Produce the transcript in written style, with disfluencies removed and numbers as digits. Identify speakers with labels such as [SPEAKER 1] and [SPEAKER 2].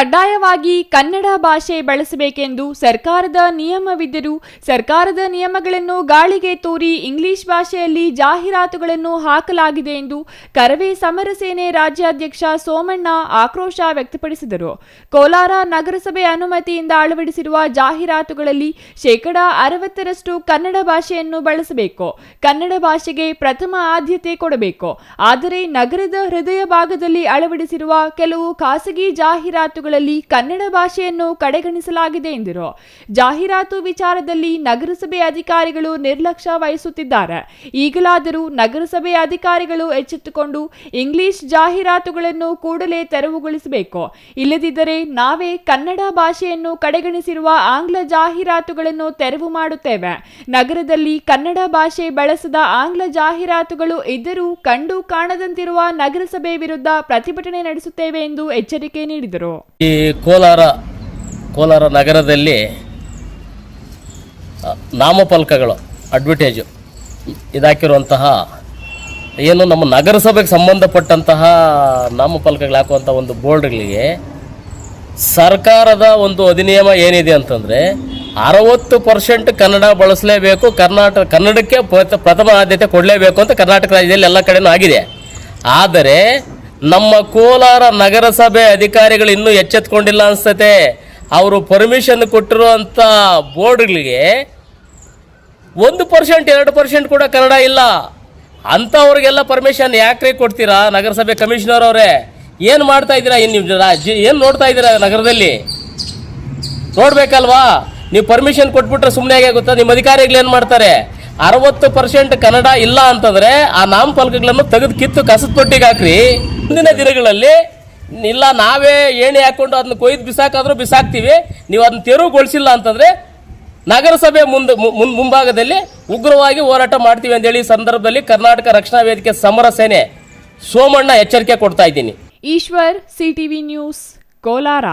[SPEAKER 1] ಕಡ್ಡಾಯವಾಗಿ ಕನ್ನಡ ಭಾಷೆ ಬಳಸಬೇಕೆಂದು ಸರ್ಕಾರದ ನಿಯಮವಿದ್ದರೂ ಸರ್ಕಾರದ ನಿಯಮಗಳನ್ನು ಗಾಳಿಗೆ ತೂರಿ ಇಂಗ್ಲಿಷ್ ಭಾಷೆಯಲ್ಲಿ ಜಾಹೀರಾತುಗಳನ್ನು ಹಾಕಲಾಗಿದೆ ಎಂದು ಕರವೇ ಸಮರ ಸೇನೆ ರಾಜ್ಯಾಧ್ಯಕ್ಷ ಸೋಮಣ್ಣ ಆಕ್ರೋಶ ವ್ಯಕ್ತಪಡಿಸಿದರು. ಕೋಲಾರ ನಗರಸಭೆ ಅನುಮತಿಯಿಂದ ಅಳವಡಿಸಿರುವ ಜಾಹೀರಾತುಗಳಲ್ಲಿ 60% ಕನ್ನಡ ಭಾಷೆಯನ್ನು ಬಳಸಬೇಕು. ಕನ್ನಡ ಭಾಷೆಗೆ ಪ್ರಥಮ ಆದ್ಯತೆ ಕೊಡಬೇಕು. ಆದರೆ ನಗರದ ಹೃದಯ ಭಾಗದಲ್ಲಿ ಅಳವಡಿಸಿರುವ ಕೆಲವು ಖಾಸಗಿ ಜಾಹೀರಾತುಗಳಲ್ಲಿ ಕನ್ನಡ ಭಾಷೆಯನ್ನು ಕಡೆಗಣಿಸಲಾಗಿದೆ ಎಂದರು. ಜಾಹೀರಾತು ವಿಚಾರದಲ್ಲಿ ನಗರಸಭೆ ಅಧಿಕಾರಿಗಳು ನಿರ್ಲಕ್ಷ್ಯ ವಹಿಸುತ್ತಿದ್ದಾರೆ. ಈಗಲಾದರೂ ನಗರಸಭೆ ಅಧಿಕಾರಿಗಳು ಎಚ್ಚೆತ್ತುಕೊಂಡು ಇಂಗ್ಲಿಷ್ ಜಾಹೀರಾತುಗಳನ್ನು ಕೂಡಲೇ ತೆರವುಗೊಳಿಸಬೇಕು. ಇಲ್ಲದಿದ್ದರೆ ನಾವೇ ಕನ್ನಡ ಭಾಷೆಯನ್ನು ಕಡೆಗಣಿಸಿರುವ ಆಂಗ್ಲ ಜಾಹೀರಾತುಗಳನ್ನು ತೆರವು ಮಾಡುತ್ತೇವೆ. ನಗರದಲ್ಲಿ ಕನ್ನಡ ಭಾಷೆ ಬಳಸದ ಆಂಗ್ಲ ಜಾಹೀರಾತುಗಳು ಇದ್ದರೂ ಕಂಡು ಕಾಣದಂತಿರುವ ನಗರಸಭೆ ವಿರುದ್ಧ ಪ್ರತಿಭಟನೆ ನಡೆಸುತ್ತೇವೆ ಎಂದು ಎಚ್ಚರಿಕೆ ನೀಡಿದರು.
[SPEAKER 2] ಈ ಕೋಲಾರ ನಗರದಲ್ಲಿ ನಾಮಫಲಕಗಳು ಅಡ್ವರ್ಟೈಜು ಇದಾಕಿರುವಂತಹ ಏನು ನಮ್ಮ ನಗರಸಭೆಗೆ ಸಂಬಂಧಪಟ್ಟಂತಹ ನಾಮಫಲಕಗಳು ಹಾಕುವಂಥ ಒಂದು ಬೋರ್ಡ್ಗಳಿಗೆ ಸರ್ಕಾರದ ಒಂದು ಅಧಿನಿಯಮ ಏನಿದೆ ಅಂತಂದರೆ 60% ಕನ್ನಡ ಬಳಸಲೇಬೇಕು, ಕನ್ನಡಕ್ಕೆ ಪ್ರಥಮ ಆದ್ಯತೆ ಕೊಡಲೇಬೇಕು ಅಂತ ಕರ್ನಾಟಕ ರಾಜ್ಯದಲ್ಲಿ ಎಲ್ಲ ಕಡೆನೂ ಆಗಿದೆ. ಆದರೆ ನಮ್ಮ ಕೋಲಾರ ನಗರಸಭೆ ಅಧಿಕಾರಿಗಳು ಇನ್ನೂ ಎಚ್ಚೆತ್ಕೊಂಡಿಲ್ಲ ಅನಿಸ್ತತೆ. ಅವರು ಪರ್ಮಿಷನ್ ಕೊಟ್ಟಿರುವಂಥ ಬೋರ್ಡ್ಗಳಿಗೆ 1% 2% ಕೂಡ ಕನ್ನಡ ಇಲ್ಲ. ಅಂಥವ್ರಿಗೆಲ್ಲ ಪರ್ಮಿಷನ್ ಯಾಕ್ರಿ ಕೊಡ್ತೀರಾ? ನಗರಸಭೆ ಕಮಿಷನರ್ ಅವರೇ ಏನು ಮಾಡ್ತಾ ಇದ್ದೀರಾ? ಏನು ನೋಡ್ತಾ ಇದ್ದೀರಾ? ನಗರದಲ್ಲಿ ನೋಡಬೇಕಲ್ವಾ? ನೀವು ಪರ್ಮಿಷನ್ ಕೊಟ್ಬಿಟ್ರೆ ಸುಮ್ಮನೆ ಹೇಗೆ ಗೊತ್ತಾ? ನಿಮ್ಮ ಅಧಿಕಾರಿಗಳು ಏನು ಮಾಡ್ತಾರೆ? 60% ಕನ್ನಡ ಇಲ್ಲ ಅಂತಂದರೆ ಆ ನಾಮಫಲಕಗಳನ್ನು ತೆಗೆದು ಕಿತ್ತು ಕಸದ ತೊಟ್ಟಿಗೆ ಹಾಕ್ರಿ. ಮುಂದಿನ ದಿನಗಳಲ್ಲಿ ಇಲ್ಲ ನಾವೇ ಏಣಿ ಹಾಕ್ಕೊಂಡು ಅದನ್ನ ಕೊಯ್ದು ಬಿಸಾಕಾದ್ರೂ ಬಿಸಾಕ್ತೀವಿ, ನೀವು ಅದನ್ನ ತೆರವುಗೊಳಿಸಿಲ್ಲ ಅಂತಂದರೆ ನಗರಸಭೆ ಮುಂಭಾಗದಲ್ಲಿ ಉಗ್ರವಾಗಿ ಹೋರಾಟ ಮಾಡ್ತೀವಿ ಅಂತೇಳಿ ಸಂದರ್ಭದಲ್ಲಿ ಕರ್ನಾಟಕ ರಕ್ಷಣಾ ವೇದಿಕೆ ಸಮರ ಸೇನೆ ಸೋಮಣ್ಣ ಎಚ್ಚರಿಕೆ ಕೊಡ್ತಾ ಇದ್ದೀನಿ.
[SPEAKER 1] Eshwar, CTV news, Kolar.